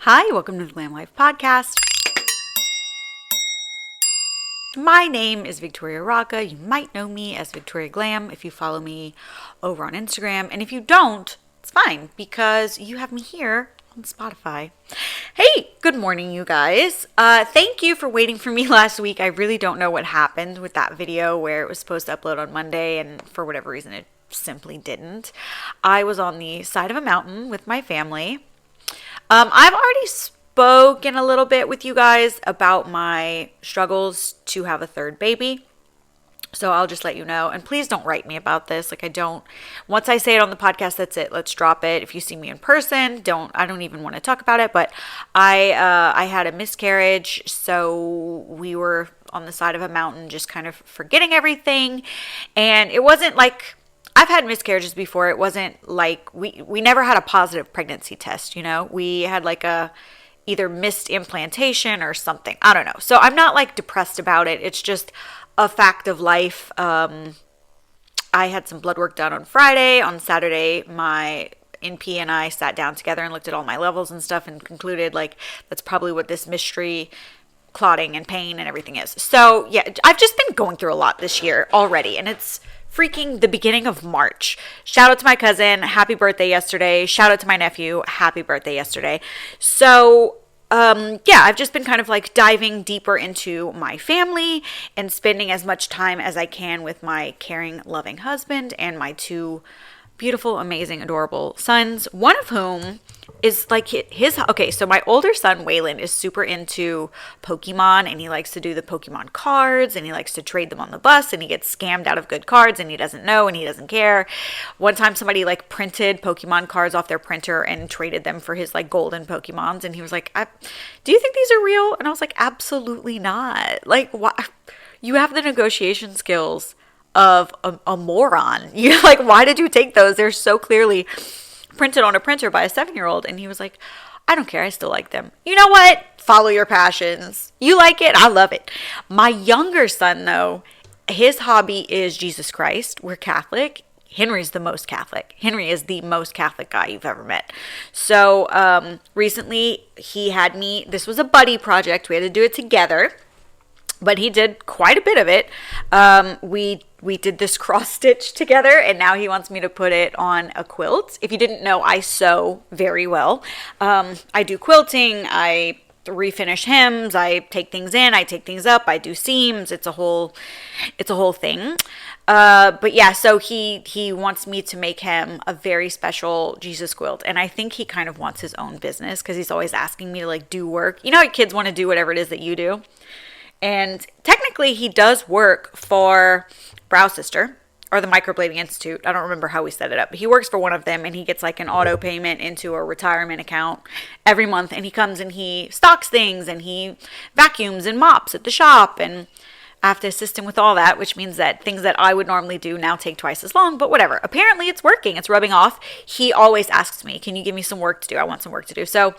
Hi, welcome to the Glam Life Podcast. My name is Victoria Rocca. You might know me as Victoria Glam if you follow me over on Instagram. And if you don't, it's fine because you have me here on Spotify. Hey, good morning, you guys. Thank you for waiting for me last week. I really don't know what happened with that video where it was supposed to upload on Monday and for whatever reason it simply didn't. I was on the side of a mountain with my family. I've already spoken a little bit with you guys about my struggles to have a third baby. So I'll just let you know. And please don't write me about this. Once I say it on the podcast, that's it. Let's drop it. If you see me in person, I don't even want to talk about it. But I had a miscarriage. So we were on the side of a mountain, just kind of forgetting everything. And it wasn't like, I've had miscarriages before. It wasn't like, we never had a positive pregnancy test, We had like either missed implantation or something. I don't know. So I'm not like depressed about it. It's just a fact of life. I had some blood work done on Friday. On Saturday, my NP and I sat down together and looked at all my levels and stuff and concluded like that's probably what this mystery clotting and pain and everything is. So yeah, I've just been going through a lot this year already, and it's freaking the beginning of March. Shout out to my cousin. Happy birthday yesterday. Shout out to my nephew. Happy birthday yesterday. So, I've just been kind of like diving deeper into my family and spending as much time as I can with my caring, loving husband and my two beautiful, amazing, adorable sons. One of whom is like so my older son, Waylon, is super into Pokemon, and he likes to do the Pokemon cards, and he likes to trade them on the bus, and he gets scammed out of good cards, and he doesn't know, and he doesn't care. One time somebody like printed Pokemon cards off their printer and traded them for his like golden Pokemons, and he was like, do you think these are real? And I was like, absolutely not. Like, why? You have the negotiation skills of a moron. You're like, why did you take those? They're so clearly printed on a printer by a 7-year-old. And he was like, I don't care. I still like them. You know what? Follow your passions. You like it. I love it. My younger son, though, his hobby is Jesus Christ. We're Catholic. Henry's the most Catholic. Henry is the most Catholic guy you've ever met. So recently he had me, this was a buddy project. We had to do it together. But he did quite a bit of it. We did this cross stitch together, and now he wants me to put it on a quilt. If you didn't know, I sew very well. I do quilting. I refinish hems. I take things in. I take things up. I do seams. It's a whole thing. But yeah, so he wants me to make him a very special Jesus quilt. And I think he kind of wants his own business because he's always asking me to like do work. You know how kids want to do whatever it is that you do? And technically he does work for Brow Sister or the Microblading Institute. I don't remember how we set it up, but he works for one of them, and he gets like an auto payment into a retirement account every month. And he comes and he stocks things, and he vacuums and mops at the shop. And I have to assist him with all that, which means that things that I would normally do now take twice as long, but whatever. Apparently it's working. It's rubbing off. He always asks me, can you give me some work to do? I want some work to do. So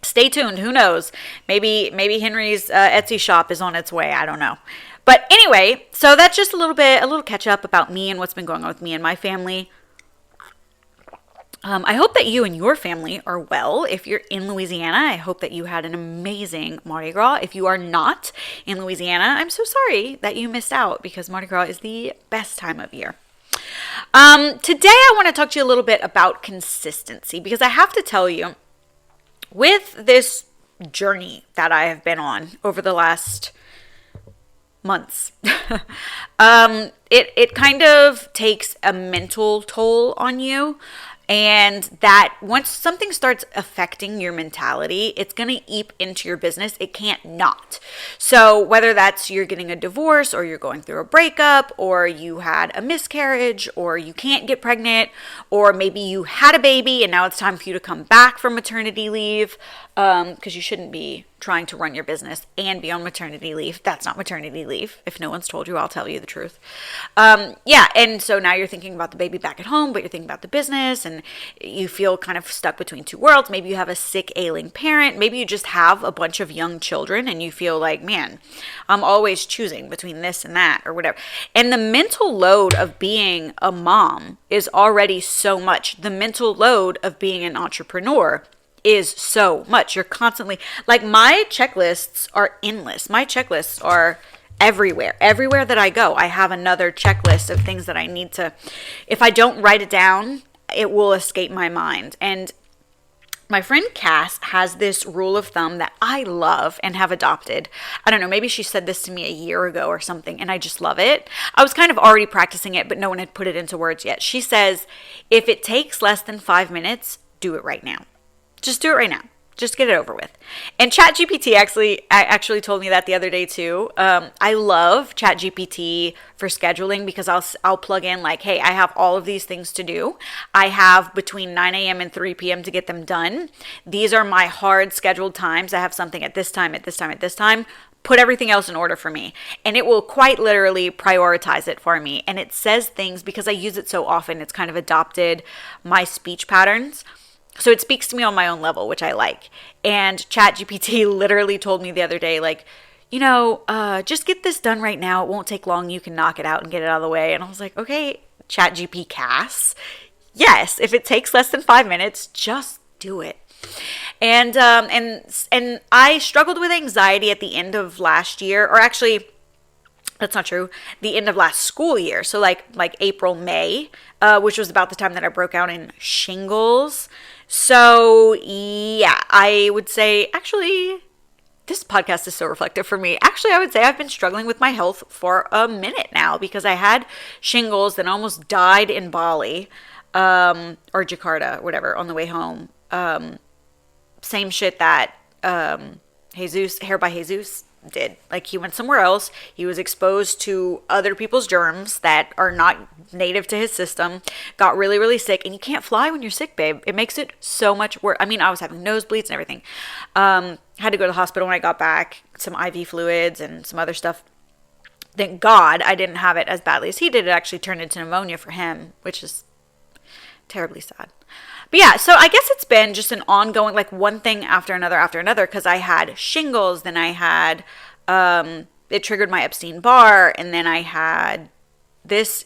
stay tuned. Who knows? Maybe Henry's Etsy shop is on its way. I don't know. But anyway, so that's just a little catch up about me and what's been going on with me and my family. I hope that you and your family are well. If you're in Louisiana, I hope that you had an amazing Mardi Gras. If you are not in Louisiana, I'm so sorry that you missed out because Mardi Gras is the best time of year. Today I want to talk to you a little bit about consistency, because I have to tell you, with this journey that I have been on over the last months, it kind of takes a mental toll on you. And that once something starts affecting your mentality, it's going to eat into your business. It can't not. So whether that's you're getting a divorce, or you're going through a breakup, or you had a miscarriage, or you can't get pregnant, or maybe you had a baby and now it's time for you to come back from maternity leave, because you shouldn't be trying to run your business and be on maternity leave. That's not maternity leave. If no one's told you, I'll tell you the truth. And so now you're thinking about the baby back at home, but you're thinking about the business, and you feel kind of stuck between two worlds. Maybe you have a sick, ailing parent. Maybe you just have a bunch of young children and you feel like, man, I'm always choosing between this and that or whatever. And the mental load of being a mom is already so much. The mental load of being an entrepreneur is so much. You're constantly, like, my checklists are endless. My checklists are everywhere. Everywhere that I go, I have another checklist of things that I need to, if I don't write it down, it will escape my mind. And my friend Cass has this rule of thumb that I love and have adopted. I don't know, maybe she said this to me a year ago or something, and I just love it. I was kind of already practicing it, but no one had put it into words yet. She says, if it takes less than 5 minutes, do it right now. Just do it right now. Just get it over with. And ChatGPT actually told me that the other day too. I love ChatGPT for scheduling because I'll plug in like, hey, I have all of these things to do. I have between 9 a.m. and 3 p.m. to get them done. These are my hard scheduled times. I have something at this time, at this time, at this time. Put everything else in order for me. And it will quite literally prioritize it for me. And it says things because I use it so often. It's kind of adopted my speech patterns. So it speaks to me on my own level, which I like. And ChatGPT literally told me the other day, like, just get this done right now. It won't take long. You can knock it out and get it out of the way. And I was like, okay, ChatGPT Cass. Yes, if it takes less than 5 minutes, just do it. And I struggled with anxiety at the end of last year, or actually, that's not true. The end of last school year. So like April, May, which was about the time that I broke out in shingles. So yeah, I would say actually this podcast is so reflective for me. Actually, I would say I've been struggling with my health for a minute now because I had shingles that almost died in Bali, or Jakarta, whatever, on the way home. Same shit that Hair by Jesus did. Like, he went somewhere else. He was exposed to other people's germs that are not native to his system, got really, really sick. And you can't fly when you're sick, babe. It makes it so much worse. I mean, I was having nosebleeds and everything. Had to go to the hospital when I got back, some IV fluids and some other stuff. Thank God I didn't have it as badly as he did. It actually turned into pneumonia for him, which is terribly sad. But yeah, so I guess it's been just an ongoing, like, one thing after another, because I had shingles, then I had, it triggered my Epstein-Barr, and then I had this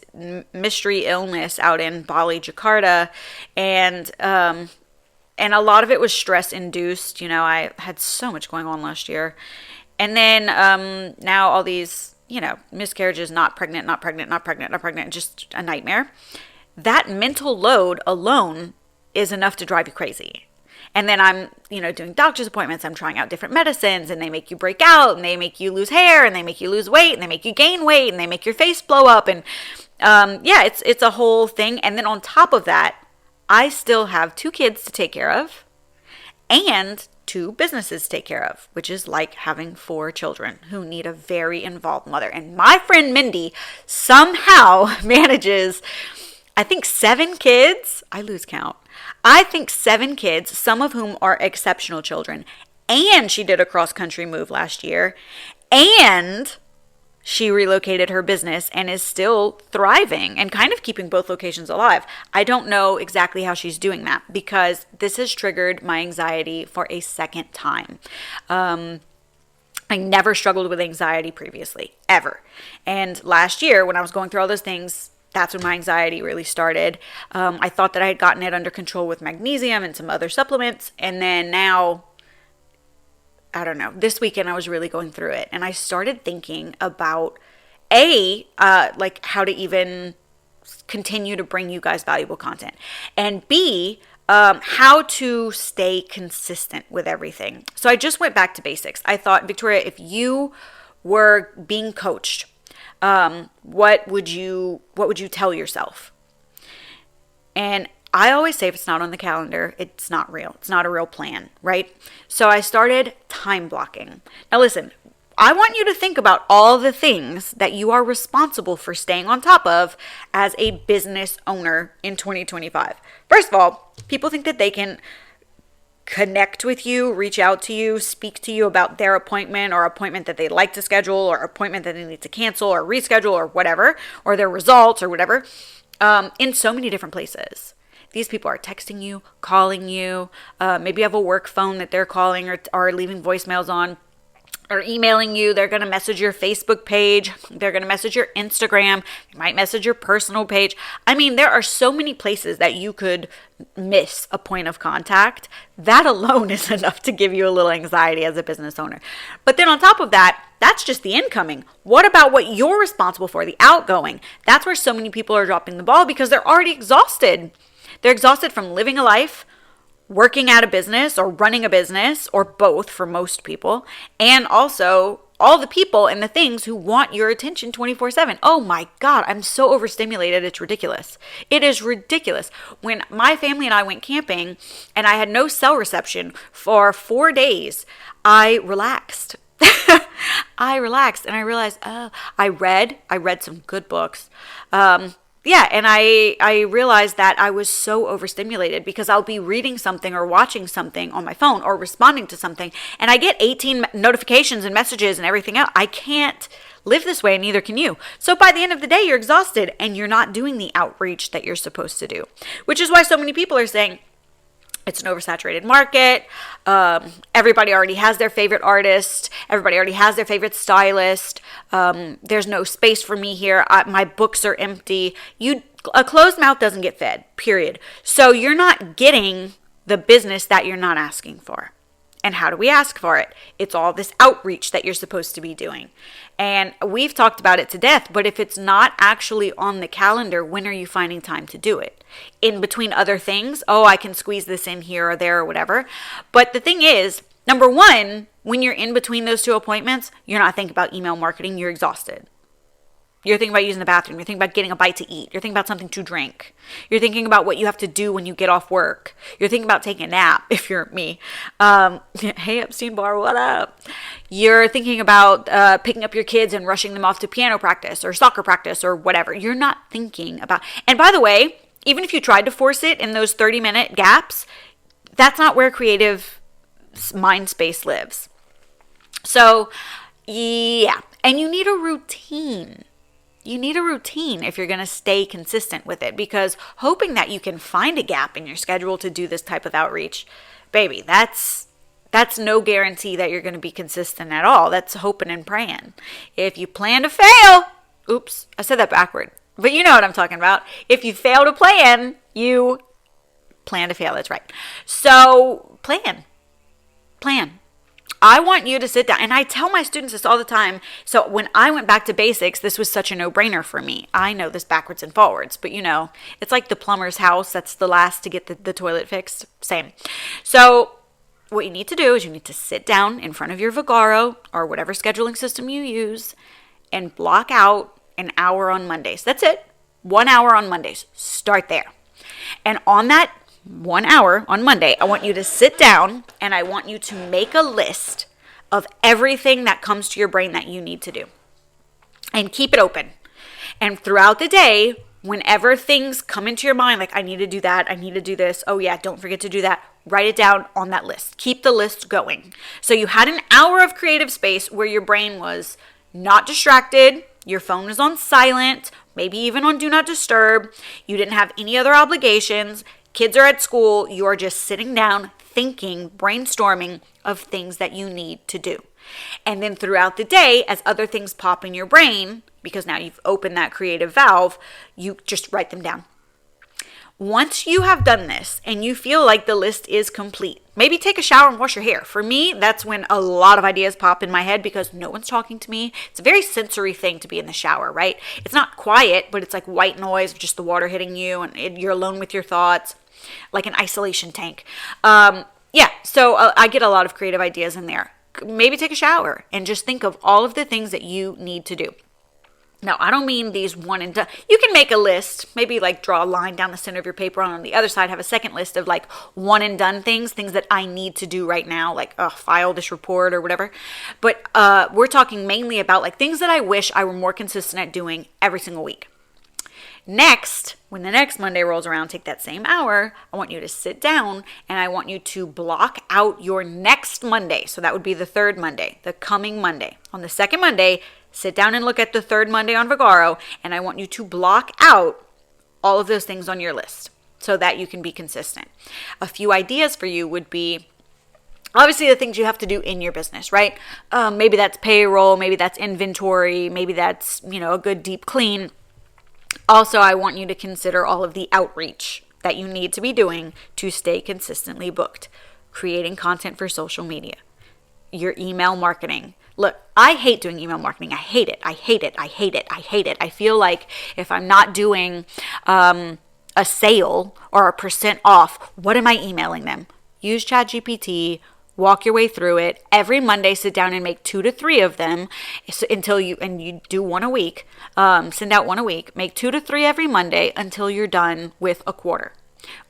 mystery illness out in Bali, Jakarta, and a lot of it was stress-induced. I had so much going on last year. And then now all these, miscarriages, not pregnant, just a nightmare. That mental load alone is enough to drive you crazy. And then I'm, doing doctor's appointments. I'm trying out different medicines, and they make you break out, and they make you lose hair, and they make you lose weight, and they make you gain weight, and they make your face blow up. And it's a whole thing. And then on top of that, I still have 2 kids to take care of and 2 businesses to take care of, which is like having 4 children who need a very involved mother. And my friend Mindy somehow manages, I think, 7 kids. I lose count. I think 7 kids, some of whom are exceptional children. And she did a cross-country move last year. And she relocated her business and is still thriving and kind of keeping both locations alive. I don't know exactly how she's doing that because this has triggered my anxiety for a second time. I never struggled with anxiety previously, ever. And last year, when I was going through all those things, that's when my anxiety really started. I thought that I had gotten it under control with magnesium and some other supplements. And then now, I don't know, this weekend I was really going through it. And I started thinking about, like how to even continue to bring you guys valuable content. And B, how to stay consistent with everything. So I just went back to basics. I thought, Victoria, if you were being coached, what would you tell yourself? And I always say, if it's not on the calendar, it's not real. It's not a real plan, right? So I started time blocking. Now listen, I want you to think about all the things that you are responsible for staying on top of as a business owner in 2025. First of all, people think that they can connect with you, reach out to you, speak to you about their appointment or appointment that they'd like to schedule or appointment that they need to cancel or reschedule or whatever, or their results or whatever, in so many different places. These people are texting you, calling you, maybe you have a work phone that they're calling or leaving voicemails on. are emailing you. They're going to message your Facebook page. They're going to message your Instagram. They might message your personal page. I mean, there are so many places that you could miss a point of contact. That alone is enough to give you a little anxiety as a business owner. But then on top of that, that's just the incoming. What about what you're responsible for, the outgoing? That's where so many people are dropping the ball because they're already exhausted. They're exhausted from living a life, working at a business or running a business, or both for most people, and also all the people and the things who want your attention 24/7. Oh my God, I'm so overstimulated. It's ridiculous. It is ridiculous. When my family and I went camping and I had no cell reception for 4 days, I relaxed. I relaxed and I realized, I read some good books. And I realized that I was so overstimulated because I'll be reading something or watching something on my phone or responding to something, and I get 18 notifications and messages and everything else. I can't live this way, and neither can you. So by the end of the day, you're exhausted and you're not doing the outreach that you're supposed to do, which is why so many people are saying, it's an oversaturated market. Everybody already has their favorite artist. Everybody already has their favorite stylist. There's no space for me here. My books are empty. A closed mouth doesn't get fed, period. So you're not getting the business that you're not asking for. And how do we ask for it? It's all this outreach that you're supposed to be doing. And we've talked about it to death, but if it's not actually on the calendar, when are you finding time to do it? In between other things, I can squeeze this in here or there or whatever. But the thing is, number one, when you're in between those two appointments, you're not thinking about email marketing, you're exhausted. You're thinking about using the bathroom. You're thinking about getting a bite to eat. You're thinking about something to drink. You're thinking about what you have to do when you get off work. You're thinking about taking a nap, if you're me. Hey, Epstein Bar, what up? You're thinking about picking up your kids and rushing them off to piano practice or soccer practice or whatever. You're not thinking about... And by the way, even if you tried to force it in those 30-minute gaps, that's not where creative mind space lives. So, yeah. And you need a routine. You need a routine if you're going to stay consistent with it, because hoping that you can find a gap in your schedule to do this type of outreach, baby, that's no guarantee that you're going to be consistent at all. That's hoping and praying. If you plan to fail, oops, I said that backward, but you know what I'm talking about. If you fail to plan, you plan to fail. That's right. So plan. I want you to sit down, and I tell my students this all the time. So when I went back to basics, this was such a no-brainer for me. I know this backwards and forwards, but it's like the plumber's house that's the last to get the toilet fixed. Same. So what you need to do is you need to sit down in front of your Vagaro or whatever scheduling system you use and block out an hour on Mondays. That's it. 1 hour on Mondays. Start there. And on that 1 hour on Monday, I want you to sit down and I want you to make a list of everything that comes to your brain that you need to do. And keep it open. And throughout the day, whenever things come into your mind, like I need to do that, I need to do this, oh yeah, don't forget to do that, write it down on that list. Keep the list going. So you had an hour of creative space where your brain was not distracted, your phone was on silent, maybe even on do not disturb, you didn't have any other obligations, kids are at school, you're just sitting down, thinking, brainstorming of things that you need to do. And then throughout the day, as other things pop in your brain, because now you've opened that creative valve, you just write them down. Once you have done this and you feel like the list is complete, maybe take a shower and wash your hair. For me, that's when a lot of ideas pop in my head because no one's talking to me. It's a very sensory thing to be in the shower, right? It's not quiet, but it's like white noise of just the water hitting you and you're alone with your thoughts. Like an isolation tank. So I get a lot of creative ideas in there. Maybe take a shower and just think of all of the things that you need to do. Now, I don't mean these one and done. You can make a list, maybe like draw a line down the center of your paper, and on the other side have a second list of like one and done things that I need to do right now, like file this report or whatever. But we're talking mainly about like things that I wish I were more consistent at doing every single week. Next, when the next Monday rolls around, take that same hour, I want you to sit down and I want you to block out your next Monday. So that would be the third Monday, the coming Monday. On the second Monday, sit down and look at the third Monday on Vagaro, and I want you to block out all of those things on your list so that you can be consistent. A few ideas for you would be Obviously, the things you have to do in your business, right? Maybe that's payroll, maybe that's inventory, maybe that's, a good deep clean. Also, I want you to consider all of the outreach that you need to be doing to stay consistently booked. Creating content for social media, your email marketing. Look, I hate doing email marketing. I hate it. I hate it. I hate it. I hate it. I feel like if I'm not doing a sale or a % off, what am I emailing them? Use ChatGPT. Walk your way through it. Every Monday, sit down and make 2 to 3 of them until you do one a week. Send out one a week. Make 2 to 3 every Monday until you're done with a quarter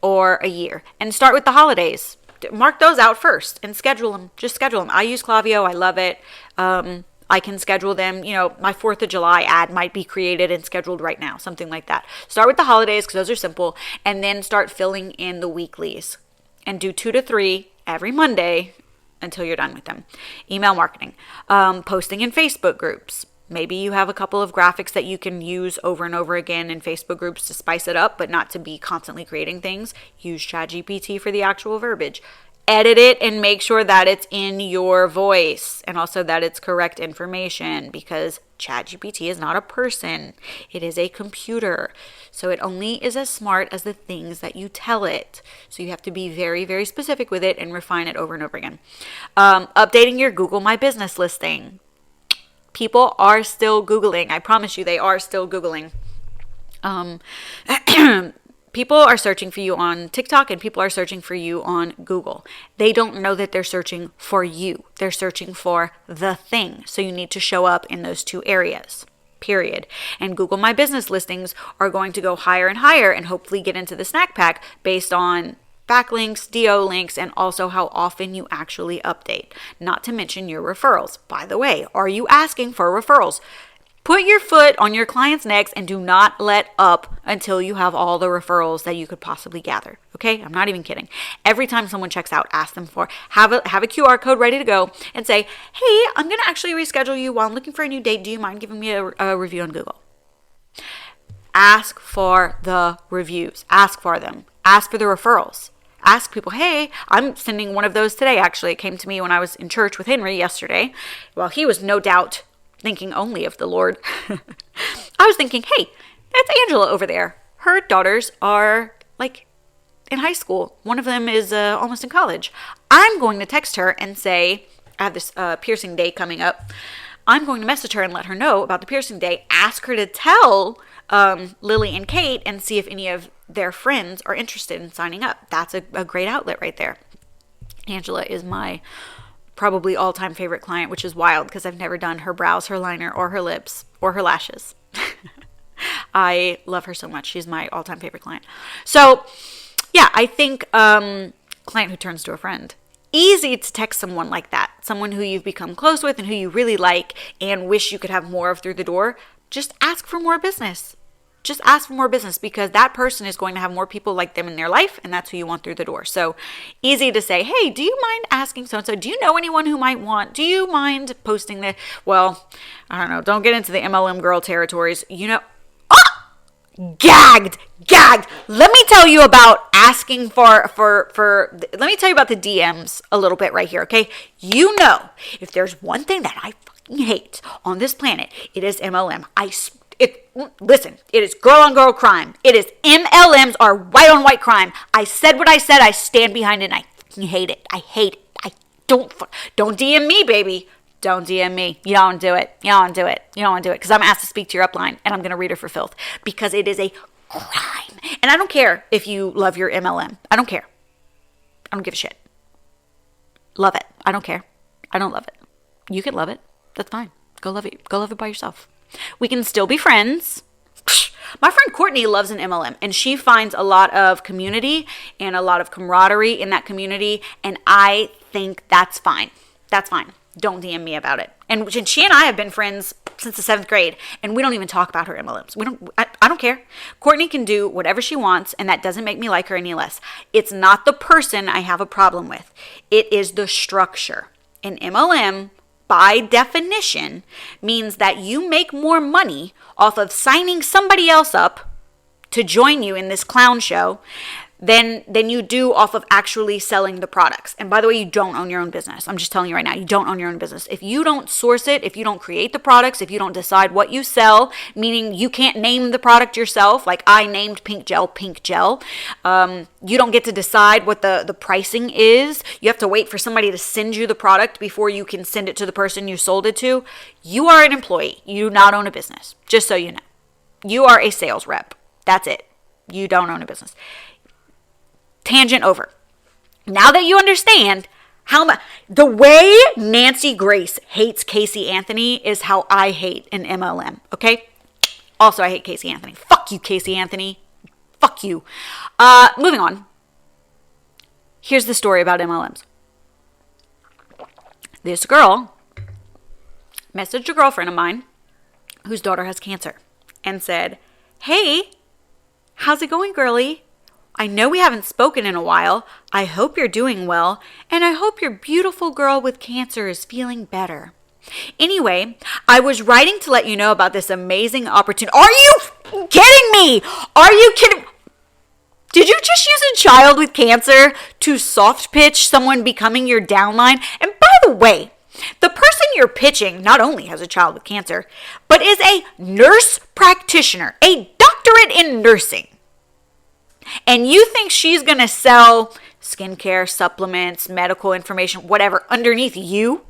or a year. And start with the holidays. Mark those out first and schedule them. Just schedule them. I use Klaviyo. I love it. I can schedule them. My 4th of July ad might be created and scheduled right now, something like that. Start with the holidays because those are simple, and then start filling in the weeklies and do 2 to 3 every Monday until you're done with them. Email marketing, posting in Facebook groups. Maybe you have a couple of graphics that you can use over and over again in Facebook groups to spice it up, but not to be constantly creating things. Use ChatGPT for the actual verbiage. Edit it and make sure that it's in your voice and also that it's correct information, because ChatGPT is not a person. It is a computer. So it only is as smart as the things that you tell it. So you have to be very, very specific with it and refine it over and over again. Updating your Google My Business listing. People are still Googling. I promise you, they are still Googling. People are searching for you on TikTok and people are searching for you on Google. They don't know that they're searching for you. They're searching for the thing. So you need to show up in those 2 areas, period. And Google My Business listings are going to go higher and higher and hopefully get into the snack pack based on backlinks, DO links, and also how often you actually update. Not to mention your referrals. By the way, are you asking for referrals? Put your foot on your client's necks and do not let up until you have all the referrals that you could possibly gather. Okay? I'm not even kidding. Every time someone checks out, ask them have a QR code ready to go and say, hey, I'm going to actually reschedule you while I'm looking for a new date. Do you mind giving me a review on Google? Ask for the reviews. Ask for them. Ask for the referrals. Ask people, hey, I'm sending one of those today. Actually, it came to me when I was in church with Henry yesterday. Well, he was no doubt thinking only of the Lord. I was thinking, hey, that's Angela over there. Her daughters are in high school. One of them is almost in college. I'm going to text her and say, I have this piercing day coming up. I'm going to message her and let her know about the piercing day. Ask her to tell Lily and Kate and see if any of their friends are interested in signing up. That's a great outlet right there. Angela is my probably all-time favorite client, which is wild because I've never done her brows, her liner, or her lips, or her lashes. I love her so much. She's my all-time favorite client. So, yeah, I think client who turns to a friend. Easy to text someone like that, someone who you've become close with and who you really like and wish you could have more of through the door. Just ask for more business. Just ask for more business because that person is going to have more people like them in their life, and that's who you want through the door. So easy to say, hey, do you mind asking so-and-so? Do you know anyone who might want? Do you mind posting the? Well, I don't know. Don't get into the MLM girl territories. Gagged. Let me tell you about asking for let me tell you about the DMs a little bit right here, okay? If there's one thing that I fucking hate on this planet, it is MLM. Listen, it is girl on girl crime. It is MLMs are white on white crime. I said what I said. I stand behind it and I fucking hate it. I hate it. Don't DM me, baby. Don't DM me. You don't do it. You don't do it because I'm asked to speak to your upline and I'm going to read her for filth because it is a crime. And I don't care if you love your MLM. I don't care. I don't give a shit. Love it. I don't care. I don't love it. You can love it. That's fine. Go love it. Go love it by yourself. We can still be friends. My friend Courtney loves an MLM and she finds a lot of community and a lot of camaraderie in that community. And I think that's fine. That's fine. Don't DM me about it. And she and I have been friends since the 7th grade and we don't even talk about her MLMs. I don't care. Courtney can do whatever she wants and that doesn't make me like her any less. It's not the person I have a problem with. It is the structure. An MLM, by definition, means that you make more money off of signing somebody else up to join you in this clown show than you do off of actually selling the products. And by the way, you don't own your own business. I'm just telling you right now, you don't own your own business. If you don't source it, if you don't create the products, if you don't decide what you sell, meaning you can't name the product yourself, like I named pink gel, you don't get to decide what the pricing is. You have to wait for somebody to send you the product before you can send it to the person you sold it to. You are an employee. You do not own a business, just so you know. You are a sales rep. That's it. You don't own a business. Tangent over. Now that you understand the way Nancy Grace hates Casey Anthony is how I hate an MLM, okay? Also, I hate Casey Anthony. Fuck you, Casey Anthony. Fuck you. Moving on. Here's the story about MLMs. This girl messaged a girlfriend of mine whose daughter has cancer and said, "Hey, how's it going, girlie? I know we haven't spoken in a while. I hope you're doing well, and I hope your beautiful girl with cancer is feeling better. Anyway, I was writing to let you know about this amazing opportunity." Are you kidding me? Are you kidding? Did you just use a child with cancer to soft pitch someone becoming your downline? And by the way, the person you're pitching not only has a child with cancer, but is a nurse practitioner, a doctorate in nursing. And you think she's going to sell skincare, supplements, medical information, whatever, underneath you?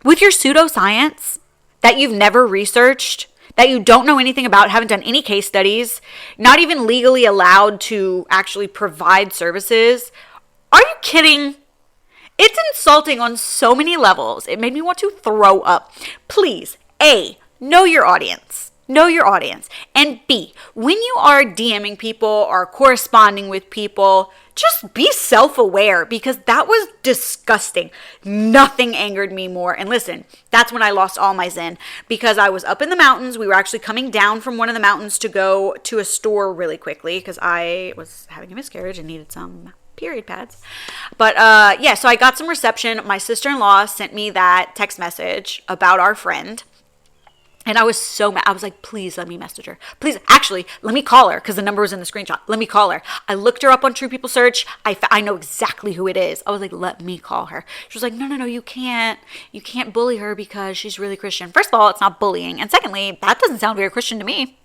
With your pseudoscience that you've never researched, that you don't know anything about, haven't done any case studies, not even legally allowed to actually provide services. Are you kidding? It's insulting on so many levels. It made me want to throw up. Please, A, know your audience. Know your audience. And B, when you are DMing people or corresponding with people, just be self-aware, because that was disgusting. Nothing angered me more. And listen, that's when I lost all my zen, because I was up in the mountains. We were actually coming down from one of the mountains to go to a store really quickly because I was having a miscarriage and needed some period pads. But so I got some reception. My sister-in-law sent me that text message about our friend. And I was so mad. I was like, please let me message her. Please, actually, let me call her, because the number was in the screenshot. Let me call her. I looked her up on True People Search. I know exactly who it is. I was like, let me call her. She was like, no, you can't. You can't bully her because she's really Christian. First of all, it's not bullying. And secondly, that doesn't sound very Christian to me.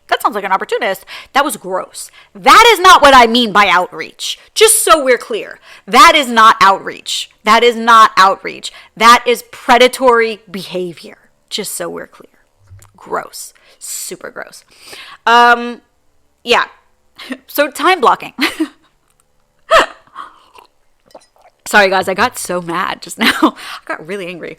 That sounds like an opportunist. That was gross. That is not what I mean by outreach. Just so we're clear. That is not outreach. That is not outreach. That is predatory behavior. Just so we're clear. Gross. Super gross. Yeah. So time blocking. Sorry guys, I got so mad just now. I got really angry.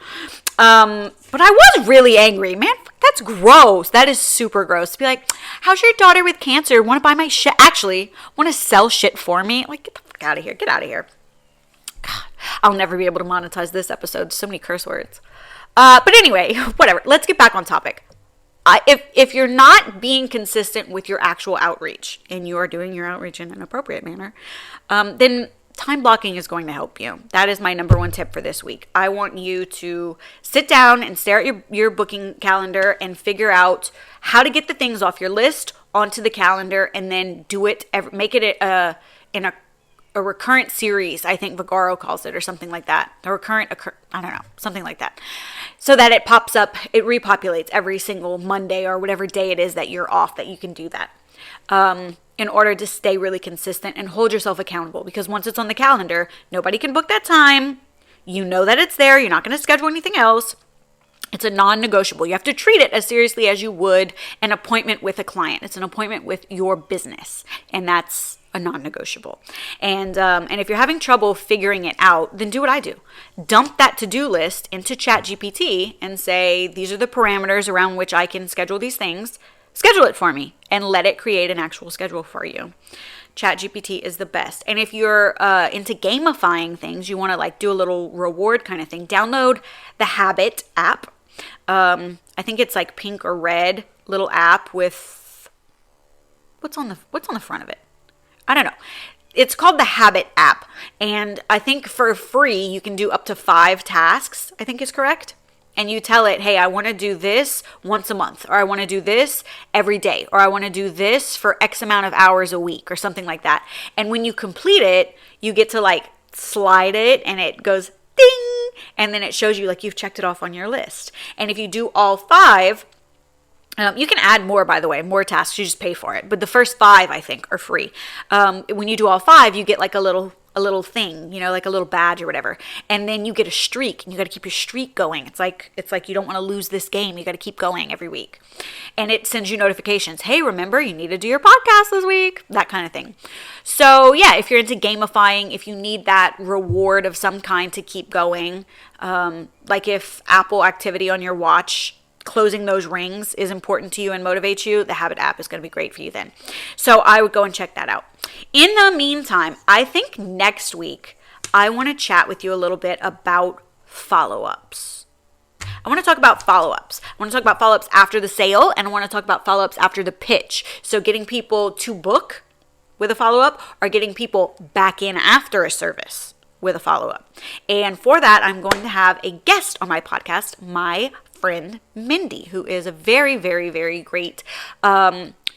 But I was really angry. Man, that's gross. That is super gross. To be like, how's your daughter with cancer? Want to buy my shit? Actually, want to sell shit for me? Like, get the fuck out of here. Get out of here. God, I'll never be able to monetize this episode. So many curse words. But anyway, whatever. Let's get back on topic. If you're not being consistent with your actual outreach and you are doing your outreach in an appropriate manner, then time blocking is going to help you. That is my number one tip for this week. I want you to sit down and stare at your booking calendar and figure out how to get the things off your list onto the calendar, and then do it. Make it in a recurrent series, I think Vigaro calls it, or something like that. I don't know, something like that. So that it pops up, it repopulates every single Monday or whatever day it is that you're off, that you can do that. In order to stay really consistent and hold yourself accountable. Because once it's on the calendar, nobody can book that time. You know that it's there. You're not going to schedule anything else. It's a non-negotiable. You have to treat it as seriously as you would an appointment with a client. It's an appointment with your business. And that's a non-negotiable. And if you're having trouble figuring it out, then do what I do. Dump that to-do list into ChatGPT and say, these are the parameters around which I can schedule these things. Schedule it for me and let it create an actual schedule for you. ChatGPT is the best. And if you're into gamifying things, you want to like do a little reward kind of thing, download the Habit app. I think it's like pink or red little app with what's on the front of it? I don't know. It's called the Habit app. And I think for free, you can do up to 5 tasks, I think is correct. and you tell it, hey, I want to do this once a month, or I want to do this every day, or I want to do this for X amount of hours a week, or something like that. And when you complete it, you get to like slide it and it goes ding, and then it shows you like you've checked it off on your list. And if you do all 5, you can add more, by the way, more tasks, you just pay for it. But the first 5, I think, are free. When you do all 5, you get like a little thing, like a little badge or whatever. And then you get a streak, and you got to keep your streak going. It's like you don't want to lose this game. You got to keep going every week. And it sends you notifications. Hey, remember, you need to do your podcast this week, that kind of thing. So yeah, if you're into gamifying, if you need that reward of some kind to keep going, like if Apple activity on your watch, closing those rings is important to you and motivates you, the Habit app is going to be great for you then. So I would go and check that out. In the meantime, I think next week I want to chat with you a little bit about follow-ups. I want to talk about follow-ups. I want to talk about follow-ups after the sale, and I want to talk about follow-ups after the pitch. So getting people to book with a follow-up, or getting people back in after a service with a follow-up. And for that, I'm going to have a guest on my podcast, my friend Mindy, who is a very, very, very great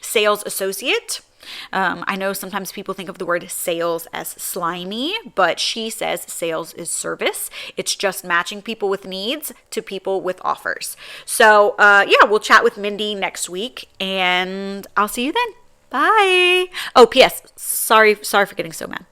sales associate. I know sometimes people think of the word sales as slimy, but she says sales is service. It's just matching people with needs to people with offers. So yeah, we'll chat with Mindy next week, and I'll see you then. Bye. Oh, P.S. Sorry for getting so mad.